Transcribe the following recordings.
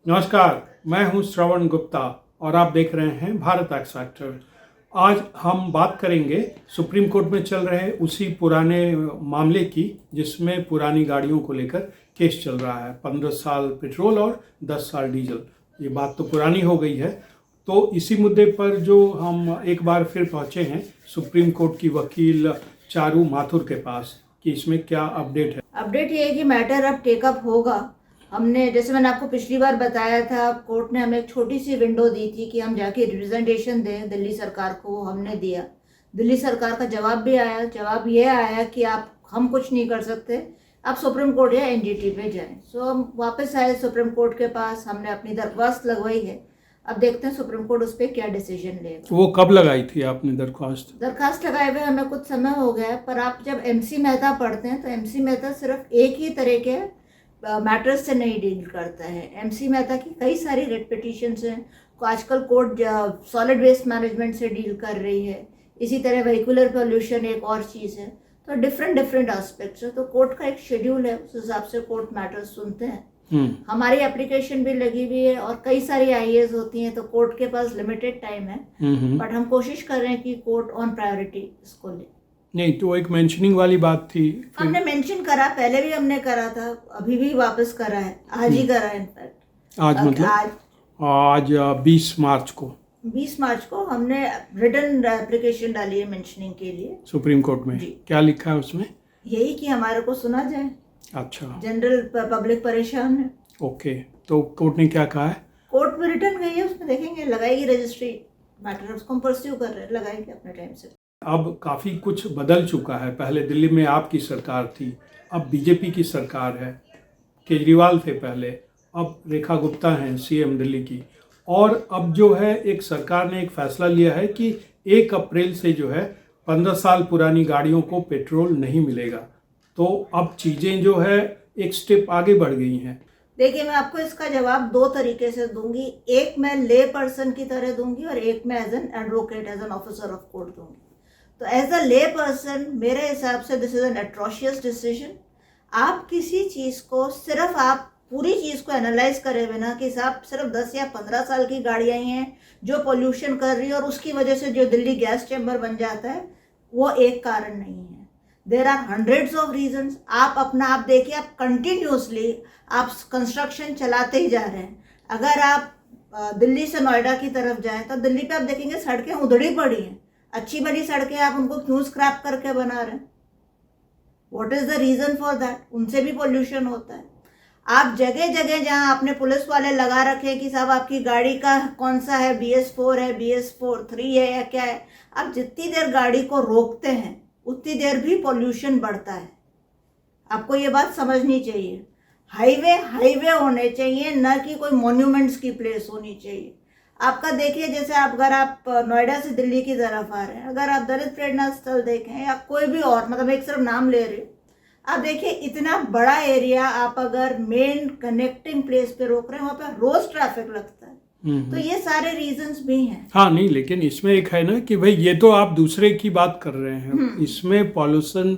नमस्कार, मैं हूं श्रवण गुप्ता और आप देख रहे हैं भारत एक्स फैक्टर। आज हम बात करेंगे सुप्रीम कोर्ट में चल रहे उसी पुराने मामले की, जिसमें पुरानी गाड़ियों को लेकर केस चल रहा है। 15 साल पेट्रोल और 10 साल डीजल। ये बात तो पुरानी हो गई है। तो इसी मुद्दे पर जो हम एक बार फिर पहुंचे हैं सुप्रीम कोर्ट की वकील चारू माथुर के पास, कि इसमें क्या अपडेट है। अपडेट ये है कि मैटर अब टेकअप होगा। हमने, जैसे मैंने आपको पिछली बार बताया था, कोर्ट ने हमें एक छोटी सी विंडो दी थी कि हम जाके रिप्रेजेंटेशन दें दिल्ली सरकार को। वो हमने दिया। दिल्ली सरकार का जवाब भी आया। जवाब ये आया कि हम कुछ नहीं कर सकते, आप सुप्रीम कोर्ट या एनजीटी पे जाएं। सो हम वापस आए सुप्रीम कोर्ट के पास। हमने अपनी दरख्वास्त लगवाई है। अब देखते हैं सुप्रीम कोर्ट उस पर क्या डिसीजन लेगा। वो कब लगाई थी आपने दरख्वास्त? दरखास्त लगाए हुए हमें कुछ समय हो गया है, पर आप जब एमसी मेहता पढ़ते हैं तो एमसी मेहता सिर्फ एक ही तरह के मैटर्स से नहीं डील करता है। एमसी मेहता की कई सारी रिट पिटिशंस हैं। आजकल कोर्ट सॉलिड वेस्ट मैनेजमेंट से डील कर रही है। इसी तरह व्हीकुलर पोल्यूशन एक और चीज़ है। तो डिफरेंट डिफरेंट एस्पेक्ट्स है। तो कोर्ट का एक शेड्यूल है, उस हिसाब से कोर्ट मैटर्स सुनते हैं। हमारी एप्लीकेशन भी लगी हुई है और कई सारी आईएएस होती हैं, तो कोर्ट के पास लिमिटेड टाइम है। बट हम कोशिश कर रहे हैं कि कोर्ट ऑन प्रायोरिटी इसको ले। नहीं तो एक मेंशनिंग वाली बात थी। हमने मेंशन करा, पहले भी हमने करा था, अभी भी वापस करा है, आज ही करा है इनफैक्ट। आज मतलब आज 20 मार्च को 20 मार्च को हमने रिटन एप्लीकेशन डाली है मेंशनिंग के लिए सुप्रीम कोर्ट में। क्या लिखा है उसमें? यही कि हमारे को सुना जाए। अच्छा, जनरल पब्लिक परेशान है। ओके। तो कोर्ट ने क्या कहा है? कोर्ट में रिटर्न गई है, उसमें देखेंगे, लगाएगी रजिस्ट्री। मैटर उसको हम परस्यू कर रहे हैं, लगाएंगे अपने टाइम से। अब काफ़ी कुछ बदल चुका है। पहले दिल्ली में आपकी सरकार थी, अब बीजेपी की सरकार है। केजरीवाल थे पहले, अब रेखा गुप्ता हैं सीएम दिल्ली की। और अब जो है एक सरकार ने एक फैसला लिया है कि 1 अप्रैल से जो है 15 साल पुरानी गाड़ियों को पेट्रोल नहीं मिलेगा। तो अब चीज़ें जो है एक स्टेप आगे बढ़ गई हैं। देखिए, मैं आपको इसका जवाब 2 तरीके से दूंगी। एक मैं ले पर्सन की तरह दूंगी और एक मैं as an advocate, as an officer of court दूंगी। तो एज अ ले पर्सन मेरे हिसाब से this is an atrocious decision. आप किसी चीज़ को सिर्फ आप पूरी चीज़ को एनालाइज करे बिना कि साहब सिर्फ 10 या 15 साल की गाड़ियाँ ही हैं जो पोल्यूशन कर रही है और उसकी वजह से जो दिल्ली गैस चैम्बर बन जाता है, वो एक कारण नहीं है। There are hundreds of reasons. आप देखिए, आप कंटिन्यूसली आप कंस्ट्रक्शन चलाते ही जा रहे हैं। अगर आप दिल्ली से नोएडा की तरफ जाएं तो दिल्ली पे आप देखेंगे सड़कें उधड़ी पड़ी हैं। अच्छी बड़ी सड़कें आप उनको क्यों स्क्रैप करके बना रहे हैं? What is the reason for that? उनसे भी पोल्यूशन होता है। आप जगह जगह जहां आपने पुलिस वाले लगा रखे हैं कि साहब आपकी गाड़ी का कौन सा है, BS4 है, BS43 है या क्या है, आप जितनी देर गाड़ी को रोकते हैं उतनी देर भी पोल्यूशन बढ़ता है। आपको ये बात समझनी चाहिए। हाईवे होने चाहिए, न कि कोई मॉन्यूमेंट्स की प्लेस होनी चाहिए। आपका देखिए, जैसे अगर आप नोएडा से दिल्ली की तरफ आ रहे हैं, अगर आप दलित प्रेरणा स्थल देखें या कोई भी और, मतलब एक सिर्फ नाम ले रहे, आप देखिए इतना बड़ा एरिया आप अगर मेन कनेक्टिंग प्लेस पे रोक रहे हैं, वहाँ पे रोज ट्रैफिक लगता है। तो ये सारे रीजंस भी हैं। हाँ, नहीं, लेकिन इसमें एक है ना कि भाई ये तो आप दूसरे की बात कर रहे हैं। इसमें पॉल्यूशन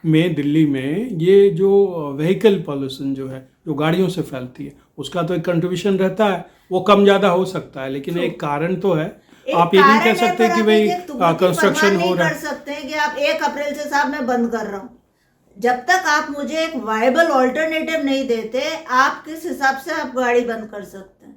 में दिल्ली में ये जो व्हीकल पॉल्यूशन जो है, जो गाड़ियों से फैलती है, उसका तो एक कंट्रीब्यूशन रहता है। वो कम ज़्यादा हो सकता है, लेकिन एक कारण तो है। आप ये नहीं कह सकते कि भाई कंस्ट्रक्शन हो रहा है। कर सकते हैं कि आप 1 अप्रैल से साहब मैं बंद कर रहा हूँ। जब तक आप मुझे एक वायबल ऑल्टरनेटिव नहीं देते, आप किस हिसाब से आप गाड़ी बंद कर सकते हैं?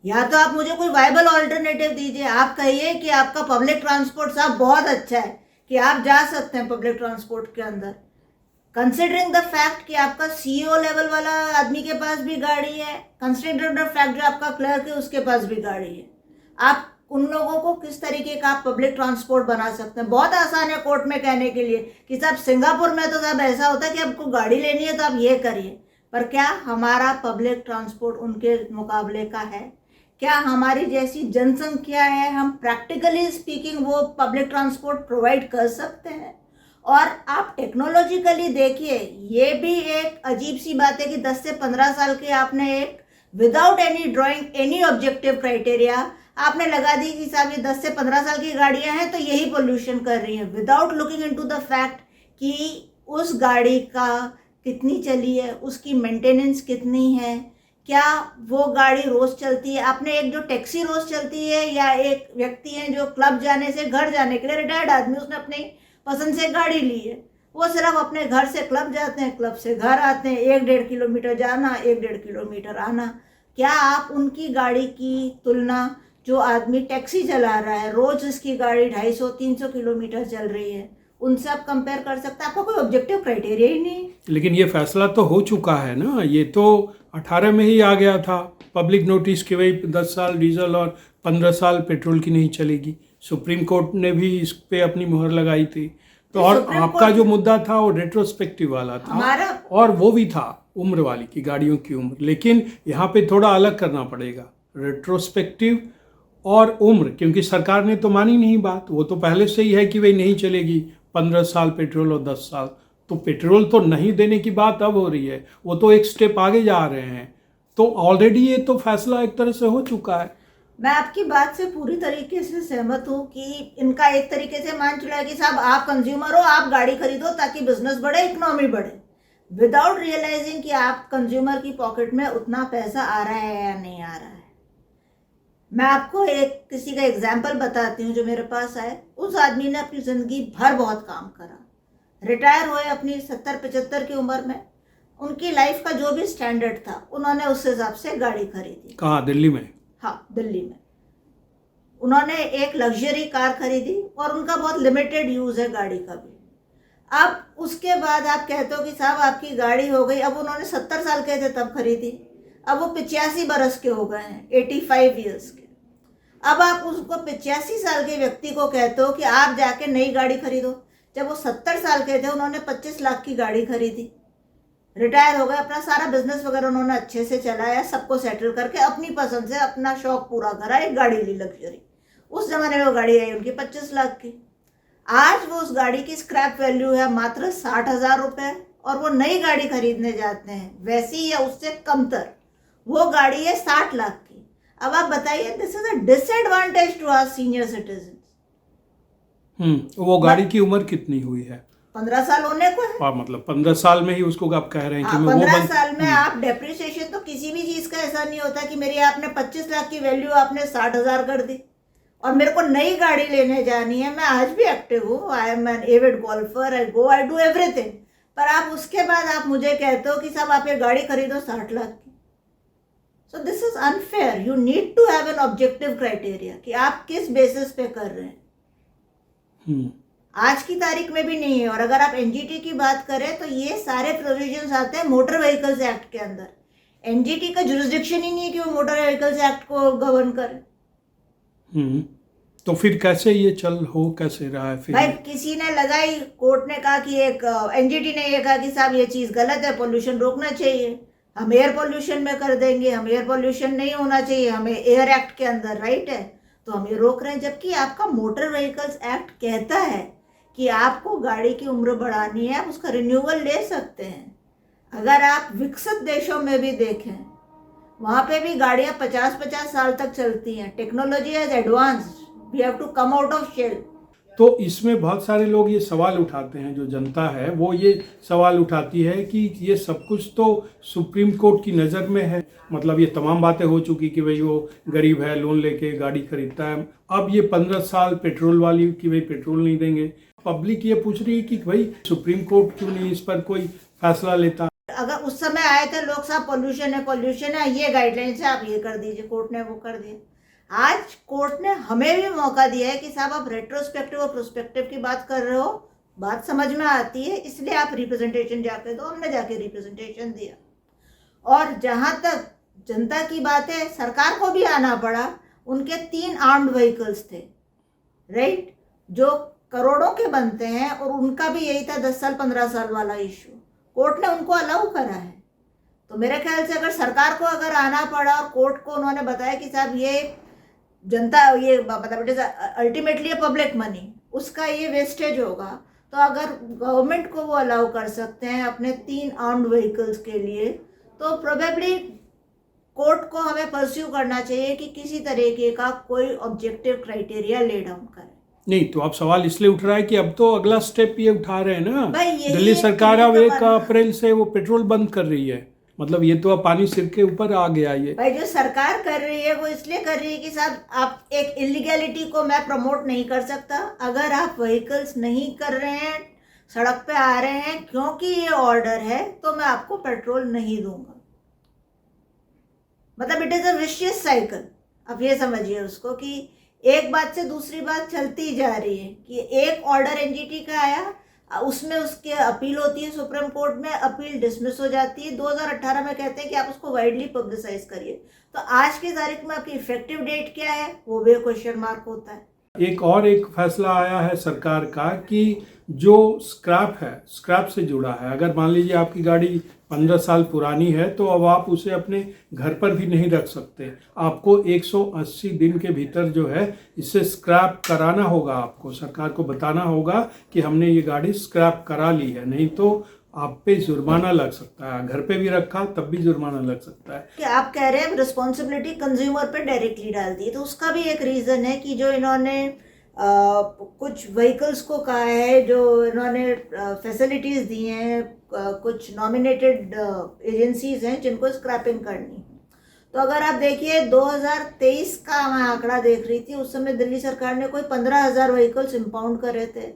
या तो आप मुझे कोई वायबल ऑल्टरनेटिव दीजिए। आप कहिए कि आपका पब्लिक ट्रांसपोर्ट साहब बहुत अच्छा है कि आप जा सकते हैं पब्लिक ट्रांसपोर्ट के अंदर, कंसिडरिंग द फैक्ट कि आपका CEO लेवल वाला आदमी के पास भी गाड़ी है, कंसिडरिंग द फैक्ट जो आपका क्लर्क है उसके पास भी गाड़ी है। आप उन लोगों को किस तरीके का आप पब्लिक ट्रांसपोर्ट बना सकते हैं? बहुत आसान है कोर्ट में कहने के लिए कि साहब सिंगापुर में तो साहब ऐसा होता है कि आपको गाड़ी लेनी है तो आप ये करिए। पर क्या हमारा पब्लिक ट्रांसपोर्ट उनके मुकाबले का है? क्या हमारी जैसी जनसंख्या है, हम प्रैक्टिकली स्पीकिंग वो पब्लिक ट्रांसपोर्ट प्रोवाइड कर सकते हैं? और आप टेक्नोलॉजिकली देखिए, ये भी एक अजीब सी बात है कि 10 से 15 साल के आपने एक without any drawing any objective criteria आपने लगा दी कि साहब ये 10 से 15 साल की गाड़ियां हैं तो यही पोल्यूशन कर रही हैं, without looking into the fact कि उस गाड़ी का कितनी चली है, उसकी मेंटेनेंस कितनी है, क्या वो गाड़ी रोज चलती है? आपने एक जो टैक्सी रोज चलती है, या एक व्यक्ति है जो क्लब जाने से घर जाने के लिए रिटायर्ड आदमी, उसने अपनी पसंद से गाड़ी ली है, वो सिर्फ अपने घर से क्लब जाते हैं, क्लब से घर आते हैं, 1-1.5 किलोमीटर जाना, 1-1.5 किलोमीटर आना। क्या आप उनकी गाड़ी की तुलना, जो आदमी टैक्सी चला रहा है, रोज उसकी गाड़ी 250-300 किलोमीटर चल रही है, उनसे आप कंपेयर कर सकते हैं? आपका कोई ऑब्जेक्टिव क्राइटेरिया ही नहीं। लेकिन ये फैसला तो हो चुका है ना, ये तो 18 में ही आ गया था पब्लिक नोटिस कि भाई 10 साल डीजल और 15 साल पेट्रोल की नहीं चलेगी। सुप्रीम कोर्ट ने भी इस पे अपनी मुहर लगाई थी। तो और आपका जो मुद्दा था वो रेट्रोस्पेक्टिव वाला था, और वो भी था उम्र वाली की, गाड़ियों की उम्र। लेकिन यहाँ पे थोड़ा अलग करना पड़ेगा, रेट्रोस्पेक्टिव और उम्र, क्योंकि सरकार ने तो मानी नहीं बात। वो तो पहले से ही है कि भाई नहीं चलेगी 15 साल पेट्रोल और 10 साल। तो पेट्रोल तो नहीं देने की बात अब हो रही है, वो तो एक स्टेप आगे जा रहे हैं। तो ऑलरेडी ये तो फैसला एक तरह से हो चुका है। मैं आपकी बात से पूरी तरीके से सहमत हूँ कि इनका एक तरीके से मान चला है कि साहब आप कंज्यूमर हो, आप गाड़ी खरीदो ताकि बिजनेस बढ़े, इकोनॉमी बढ़े, विदाउट रियलाइजिंग कि आप कंज्यूमर की पॉकेट में उतना पैसा आ रहा है या नहीं आ रहा है। मैं आपको एक किसी का एग्जाम्पल बताती हूँ जो मेरे पास आए। उस आदमी ने अपनी जिंदगी भर बहुत काम करा, रिटायर हुए अपनी 70-75 की उम्र में। उनकी लाइफ का जो भी स्टैंडर्ड था, उन्होंने उस हिसाब से गाड़ी खरीदी। कहाँ, दिल्ली में? हाँ, दिल्ली में। उन्होंने एक लग्जरी कार खरीदी और उनका बहुत लिमिटेड यूज है गाड़ी का भी। अब उसके बाद आप कहते हो कि साहब आपकी गाड़ी हो गई। अब उन्होंने 70 साल के थे तब खरीदी, अब वो 85 बरस के हो गए हैं, 85 ईयर्स के। अब आप उसको 85 साल के व्यक्ति को कहते हो कि आप जाके नई गाड़ी खरीदो। जब वो 70 साल के थे, उन्होंने 25 लाख की गाड़ी खरीदी, रिटायर हो गए, अपना सारा बिजनेस वगैरह उन्होंने अच्छे से चलाया, सबको सेटल करके अपनी पसंद से अपना शौक पूरा करा, एक गाड़ी ली लग्जरी। उस जमाने में वो गाड़ी आई उनकी 25 लाख की। आज वो उस गाड़ी की स्क्रैप वैल्यू है मात्र 60,000 रुपये, और वो नई गाड़ी खरीदने जाते हैं वैसी या उससे कमतर, वो गाड़ी है 60 लाख की। अब आप बताइए, this is a disadvantage to our senior citizen. वो गाड़ी की उम्र कितनी हुई है? 15 साल होने को है। मतलब 15 साल में ही उसको आप कह रहे हैं कि 15 साल में आप डेप्रिसिएशन, तो किसी भी चीज का ऐसा नहीं होता कि मेरी आपने 25 लाख की वैल्यू आपने 60,000 कर दी और मेरे को नई गाड़ी लेने जानी है। मैं आज भी एक्टिव हूँ, I am an avid golfer, I go, I do everything. पर आप उसके बाद आप मुझे कहते हो कि साहब आप ये गाड़ी खरीदो 60 लाख की। So this is unfair. You need to have an objective criteria कि आप किस बेसिस पे कर रहे हैं। आज की तारीख में भी नहीं है। और अगर आप एनजीटी की बात करें तो ये सारे प्रोविजंस आते हैं मोटर व्हीकल्स एक्ट के अंदर। एनजीटी का जुरिस्डिक्शन ही नहीं है कि वो मोटर व्हीकल्स एक्ट को गवर्न करे। तो फिर कैसे ये कैसे रहा है फिर? भाई किसी ने लगाई, कोर्ट ने कहा कि एक एनजीटी ने ये कहा कि साहब ये चीज गलत है, पोल्यूशन रोकना चाहिए, हम एयर पोल्यूशन में कर देंगे, हम एयर पोल्यूशन नहीं होना चाहिए, हमें एयर एक्ट के अंदर राइट है, तो हम ये रोक रहे हैं। जबकि आपका मोटर व्हीकल्स एक्ट कहता है कि आपको गाड़ी की उम्र बढ़ानी है, आप उसका रिन्यूअल ले सकते हैं। अगर आप विकसित देशों में भी देखें, वहाँ पे भी गाड़ियाँ 50-50 साल तक चलती हैं। Technology has advanced, we have to come out of shell. तो इसमें बहुत सारे लोग ये सवाल उठाते हैं, जो जनता है वो ये सवाल उठाती है कि ये सब कुछ तो सुप्रीम कोर्ट की नज़र में है। मतलब ये तमाम बातें हो चुकी कि भाई वो गरीब है, लोन लेके गाड़ी खरीदता है। अब ये 15 साल पेट्रोल वाली कि भाई पेट्रोल नहीं देंगे। पब्लिक ये पूछ रही है कि भाई सुप्रीम कोर्ट क्यों नहीं इस पर कोई फैसला लेता। अगर उस समय आए थे लोग साहब पोल्यूशन है, ये गाइडलाइंस है, आप ये कर दीजिए, कोर्ट ने वो कर दिया। आज कोर्ट ने हमें भी मौका दिया है कि साहब आप रेट्रोस्पेक्टिव और प्रोस्पेक्टिव की बात कर रहे हो, बात समझ में आती है, इसलिए आप रिप्रेजेंटेशन जाके दो। हमने जाके रिप्रेजेंटेशन दिया। और जहां तक जनता की बात है, सरकार को भी आना पड़ा। उनके 3 आर्म्ड व्हीकल्स थे राइट, जो करोड़ों के बनते हैं, और उनका भी यही था 10 साल 15 साल वाला इशू। कोर्ट ने उनको अलाउ करा है। तो मेरे ख्याल से अगर सरकार को अगर आना पड़ा और कोर्ट को उन्होंने बताया कि साहब ये जनता, ये मतलब it is ultimately public money, उसका ये वेस्टेज होगा, तो अगर गवर्नमेंट को वो अलाउ कर सकते हैं अपने 3 आर्म्ड व्हीकल्स के लिए, तो प्रोबेबली कोर्ट को हमें परस्यू करना चाहिए कि किसी तरीके का कोई ऑब्जेक्टिव क्राइटेरिया ले डाउन करे। नहीं तो अब सवाल इसलिए उठ रहा है कि अब तो अगला स्टेप ये उठा रहे हैं ना, भाई दिल्ली सरकार अब 1 अप्रैल से वो पेट्रोल बंद कर रही है। मतलब ये तो अब पानी सिर के ऊपर आ गया ये। भाई जो सरकार कर रही है वो इसलिए कर रही है कि साहब आप एक इलीगैलिटी को मैं प्रमोट नहीं कर सकता। अगर आप व्हीकल्स नहीं कर रहे हैं, सड़क पे आ रहे हैं क्योंकि ये ऑर्डर है, तो मैं आपको पेट्रोल नहीं दूंगा। मतलब it is a vicious cycle. अब ये समझिए उसको कि एक बात से दूसरी बात चलती जा रही है कि एक ऑर्डर एनजीटी का आया, उसमें उसके अपील होती है सुप्रीम कोर्ट में, अपील डिसमिस हो जाती है। 2018 में कहते हैं कि आप उसको वाइडली पब्लिसाइज करिए, तो आज की तारीख में आपकी इफेक्टिव डेट क्या है वो भी क्वेश्चन मार्क होता है। एक फैसला आया है सरकार का कि जो स्क्रैप है, स्क्रैप से जुड़ा है, अगर मान लीजिए आपकी गाड़ी 15 साल पुरानी है तो अब आप उसे अपने घर पर भी नहीं रख सकते, आपको 180 दिन के भीतर जो है इसे स्क्रैप कराना होगा। आपको सरकार को बताना होगा कि हमने ये गाड़ी स्क्रैप करा ली है, नहीं तो आप पे जुर्माना लग सकता है। घर पे भी रखा तब भी जुर्माना लग सकता है। कि आप कह रहे हैं रिस्पॉन्सिबिलिटी कंज्यूमर पे डायरेक्टली डाल दी, तो उसका भी एक रीज़न है कि जो इन्होंने कुछ व्हीकल्स को कहा है, जो इन्होंने फैसिलिटीज़ दी हैं, कुछ नॉमिनेटेड एजेंसीज हैं जिनको स्क्रैपिंग करनी है। तो अगर आप देखिए 2023 का मैं आंकड़ा देख रही थी, उस समय दिल्ली सरकार ने कोई 15,000 व्हीकल्स इम्पाउंड करे थे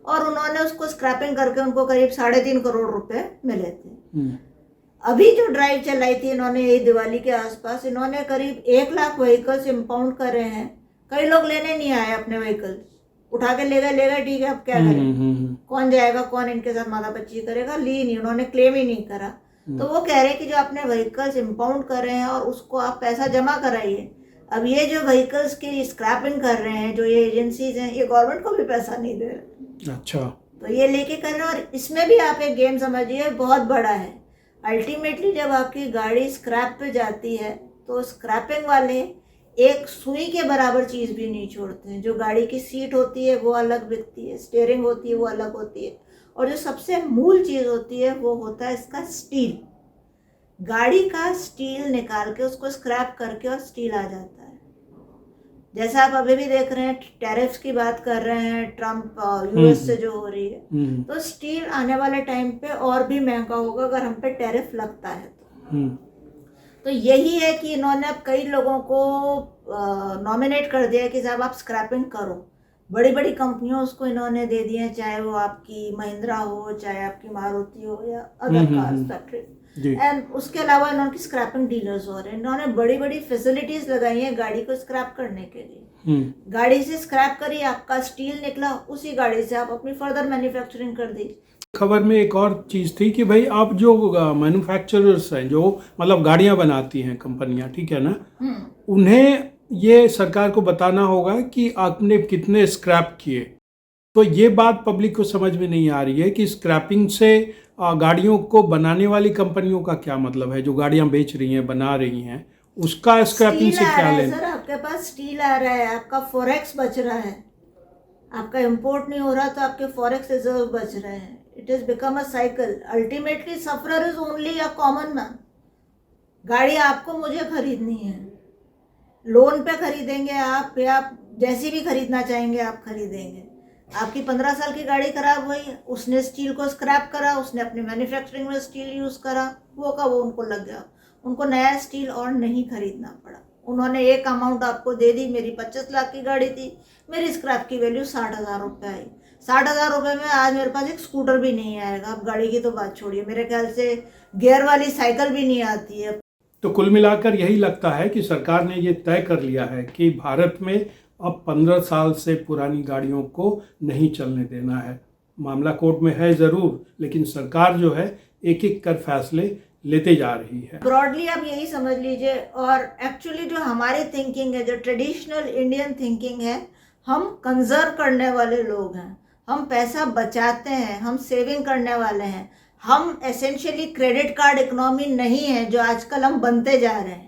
और उन्होंने उसको स्क्रैपिंग करके उनको करीब 3.5 करोड़ रुपए मिले थे। अभी जो ड्राइव चलाई थी इन्होंने यही दिवाली के आसपास, इन्होंने करीब 1 लाख व्हीकल्स इम्पाउंड करे हैं। कई लोग लेने नहीं आए अपने व्हीकल्स, उठा के ले गए ठीक है, अब क्या करें, कौन जाएगा, कौन इनके साथ माथापच्ची करेगा, ली नहीं, उन्होंने क्लेम ही नहीं करा। तो वो कह रहे हैं कि जो आपने व्हीकल्स इम्पाउंड कर रहे हैं और उसको आप पैसा जमा कराइए। अब ये जो व्हीकल्स की स्क्रैपिंग कर रहे हैं, जो ये एजेंसीज हैं, ये गवर्नमेंट को भी पैसा नहीं दे रहे। अच्छा, तो ये लेके कर रहे हैं और इसमें भी आप एक गेम समझिए बहुत बड़ा है। अल्टीमेटली जब आपकी गाड़ी स्क्रैप पे जाती है तो स्क्रैपिंग वाले एक सुई के बराबर चीज़ भी नहीं छोड़ते हैं। जो गाड़ी की सीट होती है वो अलग बिकती है, स्टीयरिंग होती है वो अलग होती है, और जो सबसे मूल चीज़ होती है वो होता है इसका स्टील। गाड़ी का स्टील निकाल के उसको स्क्रैप करके और स्टील आ जाता है। जैसा आप अभी भी देख रहे हैं, टैरिफ्स की बात कर रहे हैं, ट्रम्प यूएस से जो हो रही है, तो स्टील आने वाले टाइम पे और भी महंगा होगा अगर हम पे टैरिफ लगता है तो यही है कि इन्होंने अब कई लोगों को नॉमिनेट कर दिया कि साहब आप स्क्रैपिंग करो। बड़ी बड़ी कंपनियों उसको इन्होंने दे दिए हैं, चाहे वो आपकी महिंद्रा हो, चाहे आपकी मारुति हो या अदर कार्स फैक्ट्री। एंड उसके अलावा इन्होंने स्क्रैपिंग डीलर्स हो रहे हैं, इन्होंने बड़ी बड़ी फैसिलिटीज लगाई हैं गाड़ी को स्क्रैप करने के लिए। गाड़ी से स्क्रैप करी, आपका स्टील निकला, उसी गाड़ी से आप अपनी फर्दर मैन्युफैक्चरिंग कर दी। खबर में एक और चीज़ थी कि भाई आप जो मैन्युफैक्चरर्स हैं, जो मतलब गाड़ियां बनाती हैं कंपनियां, ठीक है ना, उन्हें ये सरकार को बताना होगा कि आपने कितने स्क्रैप किए। तो ये बात पब्लिक को समझ में नहीं आ रही है कि स्क्रैपिंग से गाड़ियों को बनाने वाली कंपनियों का क्या मतलब है, जो गाड़ियां बेच रही हैं, बना रही हैं, उसका स्क्रैपिंग से क्या लेना। सर आपके पास स्टील आ रहा है, आपका फॉरेक्स बच रहा है, आपका इंपोर्ट नहीं हो रहा तो आपके फॉरेक्स रिजर्व बच रहे हैं। It is become a cycle. Ultimately sufferer is only a common man. गाड़ी आपको मुझे खरीदनी है, लोन पे खरीदेंगे आप, या जैसी भी खरीदना चाहेंगे आप खरीदेंगे। आपकी 15 साल की गाड़ी खराब हुई, उसने स्टील को स्क्रैप करा, उसने अपनी मैन्युफैक्चरिंग में स्टील यूज करा, वो का वो उनको लग गया, उनको नया स्टील और नहीं खरीदना पड़ा। उन्होंने एक अमाउंट आपको दे दी, मेरी 25 लाख की गाड़ी थी, मेरी स्क्रैप की वैल्यू 60,000 रुपये आई। 60,000 रुपये में आज मेरे पास एक स्कूटर भी नहीं आएगा। अब गाड़ी की तो बात छोड़िए, मेरे ख्याल से गियर वाली साइकिल भी नहीं आती है। तो कुल मिलाकर यही लगता है कि सरकार ने ये तय कर लिया है कि भारत में अब 15 साल से पुरानी गाड़ियों को नहीं चलने देना है। मामला कोर्ट में है ज़रूर, लेकिन सरकार जो है एक एक कर फैसले लेते जा रही है। ब्रॉडली आप यही समझ लीजिए। और एक्चुअली जो हमारी थिंकिंग है, जो ट्रेडिशनल इंडियन थिंकिंग है, हम कंजर्व करने वाले लोग हैं, हम पैसा बचाते हैं, हम सेविंग करने वाले हैं। हम एसेंशियली क्रेडिट कार्ड इकोनॉमी नहीं है जो आजकल हम बनते जा रहे हैं।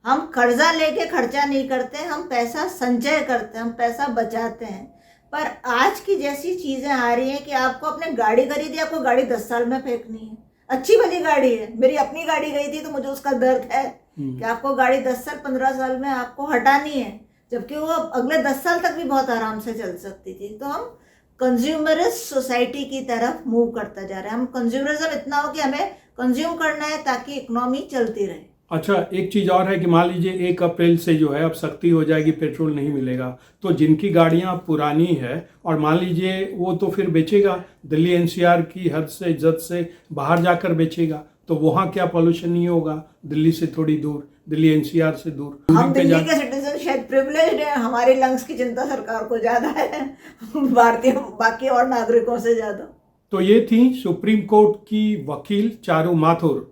हम कर्जा लेके खर्चा नहीं करते, हम पैसा संचय करते हैं, हम पैसा बचाते हैं। पर आज की जैसी चीज़ें आ रही हैं कि आपको अपने गाड़ी खरीदी, आपको गाड़ी 10 साल में फेंकनी है। अच्छी भली गाड़ी है, मेरी अपनी गाड़ी गई थी तो मुझे उसका दर्द है कि आपको गाड़ी 10 साल 15 साल में आपको हटानी है, जबकि वो अगले 10 साल तक भी बहुत आराम से चल सकती थी। तो हम कंज्यूमरिस्ट सोसाइटी की तरफ मूव करता जा रहा है। हम कंज्यूमरिज्म इतना हो कि हमें कंज्यूम करना है ताकि इकोनॉमी चलती रहे। अच्छा, एक चीज़ और है कि मान लीजिए 1 अप्रैल से जो है अब सख्ती हो जाएगी, पेट्रोल नहीं मिलेगा, तो जिनकी गाड़ियां पुरानी है और मान लीजिए वो तो फिर बेचेगा, दिल्ली एनसीआर की हद से जद से बाहर जाकर बेचेगा, तो वहाँ क्या पॉल्यूशन नहीं होगा? दिल्ली से थोड़ी दूर, दिल्ली एनसीआर से दूर हम दिल्ली के सिटीजन शायद प्रिविलेज्ड है, हमारी लंग्स की चिंता सरकार को ज्यादा है भारतीय बाकी और नागरिकों से ज्यादा। तो ये थी सुप्रीम कोर्ट की वकील चारू माथुर।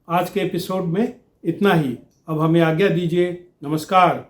आज के एपिसोड में इतना ही। अब हमें आज्ञा दीजिए। नमस्कार।